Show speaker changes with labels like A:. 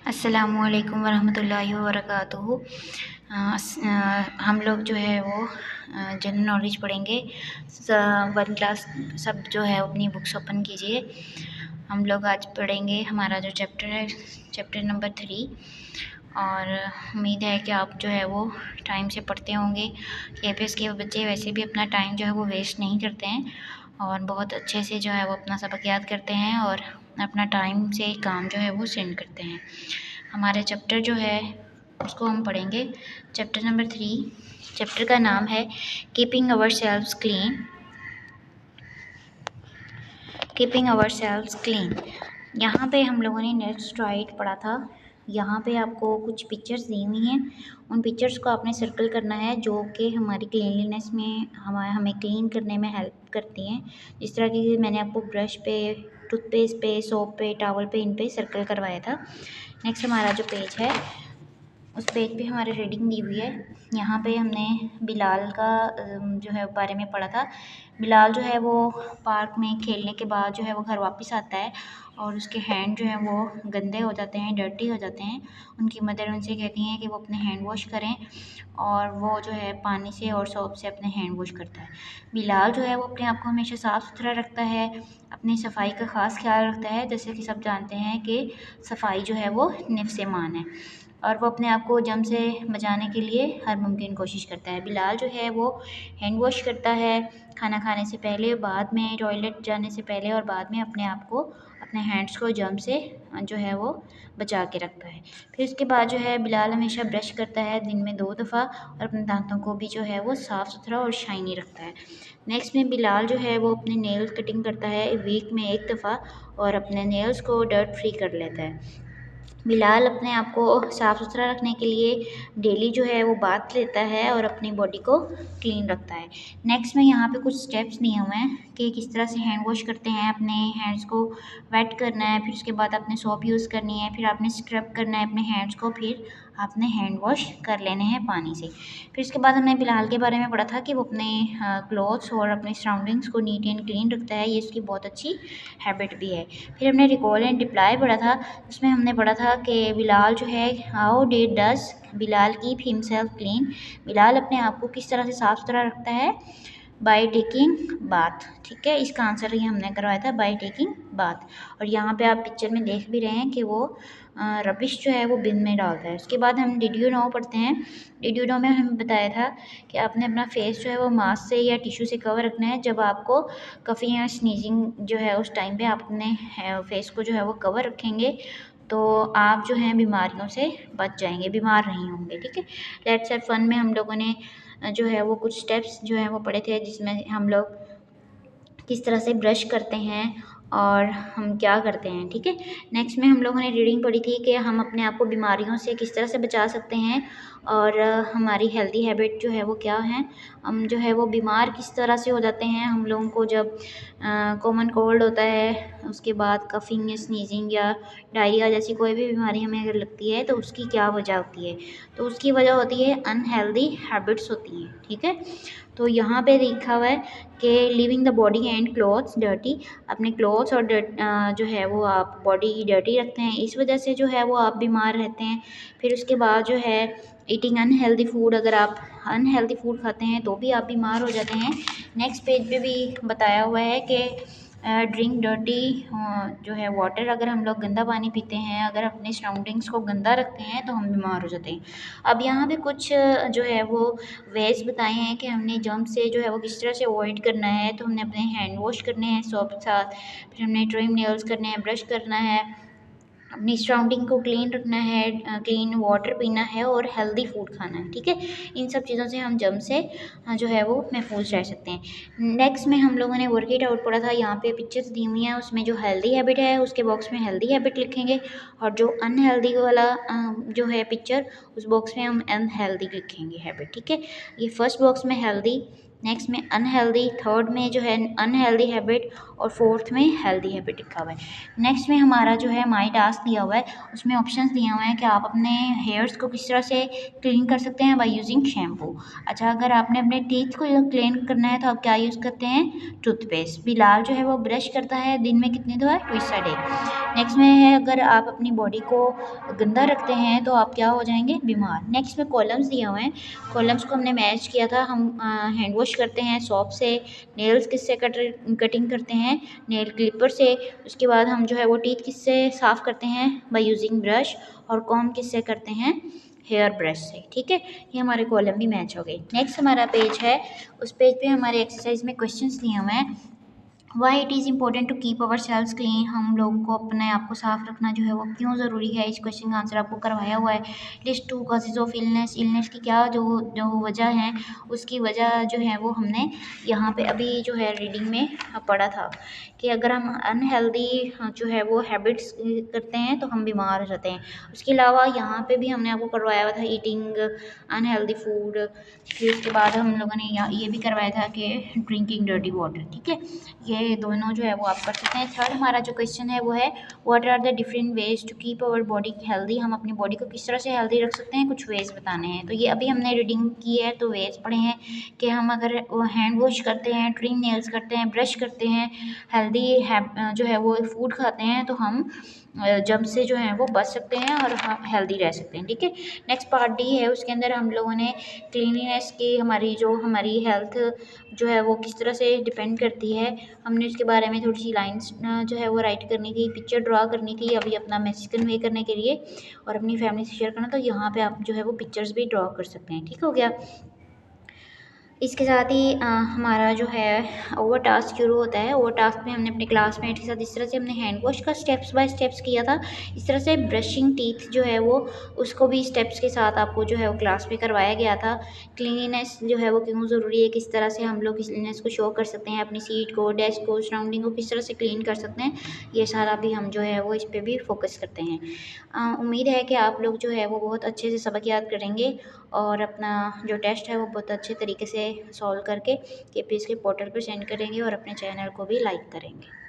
A: अस्सलामुअलैकुम वरहमतुल्लाहि वबरकातुहू। हम लोग जो है वो जनरल नॉलेज पढ़ेंगे। वन क्लास सब जो है अपनी बुक्स ओपन कीजिए। हम लोग आज पढ़ेंगे हमारा जो चैप्टर है चैप्टर नंबर 3 और उम्मीद है कि आप जो है वो टाइम से पढ़ते होंगे। KPS के बच्चे वैसे भी अपना टाइम जो है वो वेस्ट नहीं करते हैं और बहुत अच्छे से जो है वो अपना सबक याद करते हैं और अपना टाइम से काम जो है वो सेंड करते हैं। हमारे चैप्टर जो है उसको हम पढ़ेंगे। चैप्टर नंबर 3, चैप्टर का नाम है कीपिंग अवर सेल्व्स क्लीन। कीपिंग अवर सेल्व्स क्लीन। यहाँ पे हम लोगों ने नेक्स्ट राइट पढ़ा था। यहाँ पे आपको कुछ पिक्चर्स दी हुई हैं, उन पिक्चर्स को आपने सर्कल करना है जो कि हमारी क्लीनलीनेस में हमें क्लीन करने में हेल्प करती हैं। जिस तरह की मैंने आपको ब्रश पे, टूथपेस्ट पे, सोप पे, टॉवल पे, इन पे सर्कल करवाया था। नेक्स्ट हमारा जो पेज है उस पेज पे हमारी रीडिंग दी हुई है। यहाँ पे हमने बिलाल का जो है बारे में पढ़ा था। बिलाल जो है वो पार्क में खेलने के बाद जो है वो घर वापस आता है और उसके हैंड जो हैं वो गंदे हो जाते हैं, डर्टी हो जाते हैं। उनकी मदर उनसे कहती हैं कि वो अपने हैंड वॉश करें और वो जो है पानी से और सोप से अपने हैंड वॉश करता है। बिलाल जो है वो अपने आप को हमेशा साफ़ सुथरा रखता है, अपनी सफाई का ख़ास ख्याल रखता है। जैसे कि सब जानते हैं कि सफाई जो है वो निफ्स ईमान है और वो अपने आप को जम से बचाने के लिए हर मुमकिन कोशिश करता है। बिलाल जो है वो हैंड वॉश करता है खाना खाने से पहले, बाद में टॉयलेट जाने से पहले और बाद में अपने आप को, अपने हैंड्स को जम से जो है वो बचा के रखता है। फिर उसके बाद जो है बिलाल हमेशा ब्रश करता है दिन में 2 दफ़ा और अपने दांतों को भी जो है वो साफ़ सुथरा और शाइनी रखता है। नेक्स्ट में बिलाल जो है वो अपने नेल्स कटिंग करता है वीक में 1 दफ़ा और अपने नेल्स को डर्ट फ्री कर लेता है। बिलाल अपने आप को साफ़ सुथरा रखने के लिए डेली जो है वो बाथ लेता है और अपनी बॉडी को क्लीन रखता है। नेक्स्ट में यहाँ पे कुछ स्टेप्स दिए हुए हैं कि किस तरह से हैंड वॉश करते हैं। अपने हैंड्स को वेट करना है, फिर उसके बाद आपने सोप यूज़ करनी है, फिर आपने स्क्रब करना है अपने हैंड्स को, फिर आपने हैंड वॉश कर लेने हैं पानी से। फिर उसके बाद हमने बिलाल के बारे में पढ़ा था कि वो अपने क्लॉथ्स और अपने सराउंडिंग्स को नीट एंड क्लीन रखता है। ये उसकी बहुत अच्छी हैबिट भी है। फिर हमने रिकॉल एंड रिप्लाई पढ़ा था, उसमें हमने पढ़ा था कि बिलाल जो है how does Bilal keep himself clean. Bilal अपने आप को किस तरह से साफ़ सुथरा रखता है, बाय टेकिंग बाथ। ठीक है, इसका आंसर ही हमने करवाया था, बाय टेकिंग बाथ। और यहाँ पे आप पिक्चर में देख भी रहे हैं कि वो रबिश जो है वो बिन में डालता है। उसके बाद हम डिड यू नो पढ़ते हैं। डिड यू नो में हमें बताया था कि आपने अपना फेस जो है वो मास्क से या टिश्यू से कवर रखना है। जब आपको कफ़ी या स्नीजिंग जो है उस टाइम पे आप अपने फेस को जो है वो कवर रखेंगे तो आप जो हैं बीमारियों से बच जाएंगे, बीमार नहीं होंगे। ठीक है, लेट्स हैव फन में हम लोगों ने जो है वो कुछ स्टेप्स जो हैं वो पढ़े थे, जिसमें हम लोग किस तरह से ब्रश करते हैं और हम क्या करते हैं। ठीक है, नेक्स्ट में हम लोगों ने रीडिंग पढ़ी थी कि हम अपने आप को बीमारियों से किस तरह से बचा सकते हैं और हमारी हेल्दी हैबिट जो है वो क्या है। हम जो है वो बीमार किस तरह से हो जाते हैं। हम लोगों को जब कॉमन कोल्ड होता है, उसके बाद कफिंग या स्नीजिंग या डायरिया जैसी कोई भी बीमारी हमें अगर लगती है तो उसकी क्या वजह होती है, तो उसकी वजह होती है अनहेल्दी हैबिट्स होती हैं। ठीक है, तो यहाँ पे लिखा हुआ है कि living the body and clothes dirty. अपने क्लॉथ्स और जो है वो आप बॉडी डर्टी रखते हैं, इस वजह से जो है वो आप बीमार रहते हैं। फिर उसके बाद जो है ईटिंग अनहेल्दी फूड, अगर आप अनहेल्दी फूड खाते हैं तो भी आप बीमार हो जाते हैं। नेक्स्ट पेज पे भी बताया हुआ है कि ड्रिंक डर्टी जो है वाटर, अगर हम लोग गंदा पानी पीते हैं, अगर अपने सराउंडिंग्स को गंदा रखते हैं तो हम बीमार हो जाते हैं। अब यहाँ पे कुछ जो है वो वेज बताए हैं कि हमने जर्म्स से जो है वो किस तरह से अवॉइड करना है। तो हमने अपने हैंड वॉश करने हैं सोप के साथ, फिर हमने ट्रिम नेल्स करने हैं, ब्रश करना है, अपनी सराउंडिंग को क्लीन रखना है, क्लीन वाटर पीना है और हेल्दी फूड खाना है। ठीक है, इन सब चीज़ों से हम जर्म से जो है वो महफूज रह सकते हैं। नेक्स्ट में हम लोगों ने वर्क इट आउट पढ़ा था। यहाँ पे पिक्चर्स दी हुई हैं, उसमें जो हेल्दी हैबिट है उसके बॉक्स में हेल्दी हैबिट लिखेंगे और जो अनहेल्दी वाला जो है पिक्चर, उस बॉक्स में हम अनहेल्दी लिखेंगे हैबिट। ठीक है, ये फर्स्ट बॉक्स में हेल्दी, नेक्स्ट में अनहेल्दी, थर्ड में जो है अनहेल्दी हैबिट और फोर्थ में हेल्दी हैबिट लिखा हुआ है। नेक्स्ट में हमारा जो है माई टास्क दिया हुआ है, उसमें ऑप्शंस दिए हुए हैं कि आप अपने हेयर्स को किस तरह से क्लीन कर सकते हैं बाय यूजिंग शैम्पू। अच्छा, अगर आपने अपने टीथ को क्लीन करना है तो आप क्या यूज़ करते हैं, टूथपेस्ट। बिलाल जो है वो ब्रश करता है दिन में कितनी बार, ट्वाइस अ डे। नेक्स्ट में है अगर आप अपनी बॉडी को गंदा रखते हैं तो आप क्या हो जाएंगे, बीमार। नेक्स्ट में कॉलम्स दिए हुए हैं, कॉलम्स को हमने मैच किया था। हम हैंड वॉश करते हैं सॉप से, नेल्स किससे कटिंग करते हैं, नेल क्लिपर से। उसके बाद हम जो है वो टीथ किससे साफ़ करते हैं, बाय यूजिंग ब्रश। और कॉम्ब किससे करते हैं, हेयर ब्रश से। ठीक है, ये हमारे कॉलम भी मैच हो गए। नेक्स्ट हमारा पेज है, उस पेज पे हमारे एक्सरसाइज में क्वेश्चंस दिए हुए हैं। Why it is important to keep our cells clean, हम लोगों को अपने आप को साफ रखना जो है वो क्यों ज़रूरी है, इस क्वेश्चन का आंसर आपको करवाया हुआ है। List 2 causes of illness, illness की क्या जो वजह है, उसकी वजह जो है वो हमने यहाँ पे अभी जो है रीडिंग में पढ़ा था कि अगर हम अनहेल्दी जो है वो हैबिट्स करते हैं तो हम बीमार हो जाते हैं। उसके अलावा यहाँ पे भी हमने आपको करवाया हुआ था ईटिंग अनहेल्दी फूड। फिर उसके बाद हम लोगों ने ये भी करवाया था कि ड्रिंकिंग डर्टी वाटर। ठीक है, ये दोनों जो है वो आप कर सकते हैं। थर्ड हमारा जो क्वेश्चन है वो है what are the different ways to keep our body healthy, हम अपनी बॉडी को किस तरह से हेल्दी रख सकते हैं, कुछ वेज बताने हैं। तो ये अभी हमने रीडिंग की है तो वेज पढ़े हैं कि हम अगर हैंड वॉश करते हैं, ट्रिम नेल्स करते हैं, ब्रश करते हैं, हेल्दी जो है वो फूड खाते हैं तो हम जम से जो है वो बच सकते हैं और हम हेल्दी रह सकते हैं। ठीक है, नेक्स्ट पार्ट डी है, उसके अंदर हम लोगों ने क्लीनिनेस की हमारी हेल्थ जो है वो किस तरह से डिपेंड करती है, हमने उसके बारे में थोड़ी सी लाइंस जो है वो राइट करनी थी, पिक्चर ड्रा करनी थी अभी अपना मैसेज कन्वे करने के लिए और अपनी फैमिली से शेयर करना। तो यहाँ पे आप जो है वो पिक्चर्स भी ड्रा कर सकते हैं। ठीक हो गया। इसके साथ ही हमारा जो है ओवर टास्क शुरू होता है। ओवर टास्क में हमने अपने क्लासमेट के साथ इस तरह से हमने हैंड वॉश का स्टेप्स बाय स्टेप्स किया था, इस तरह से ब्रशिंग टीथ जो है वो उसको भी स्टेप्स के साथ आपको जो है वो क्लास में करवाया गया था। क्लीनिनेस जो है वो क्यों ज़रूरी है, किस तरह से हम लोग क्लीनिनेस को शो कर सकते हैं, अपनी सीट को, डेस्क को, सराउंडिंग को किस तरह से क्लीन कर सकते हैं, ये सारा भी हम जो है वो इस पर भी फोकस करते हैं। उम्मीद है कि आप लोग जो है वो बहुत अच्छे से सबक याद करेंगे और अपना जो टेस्ट है वो बहुत अच्छे तरीके से सॉल्व करके KPSK पोर्टल पर सेंड करेंगे और अपने चैनल को भी लाइक करेंगे।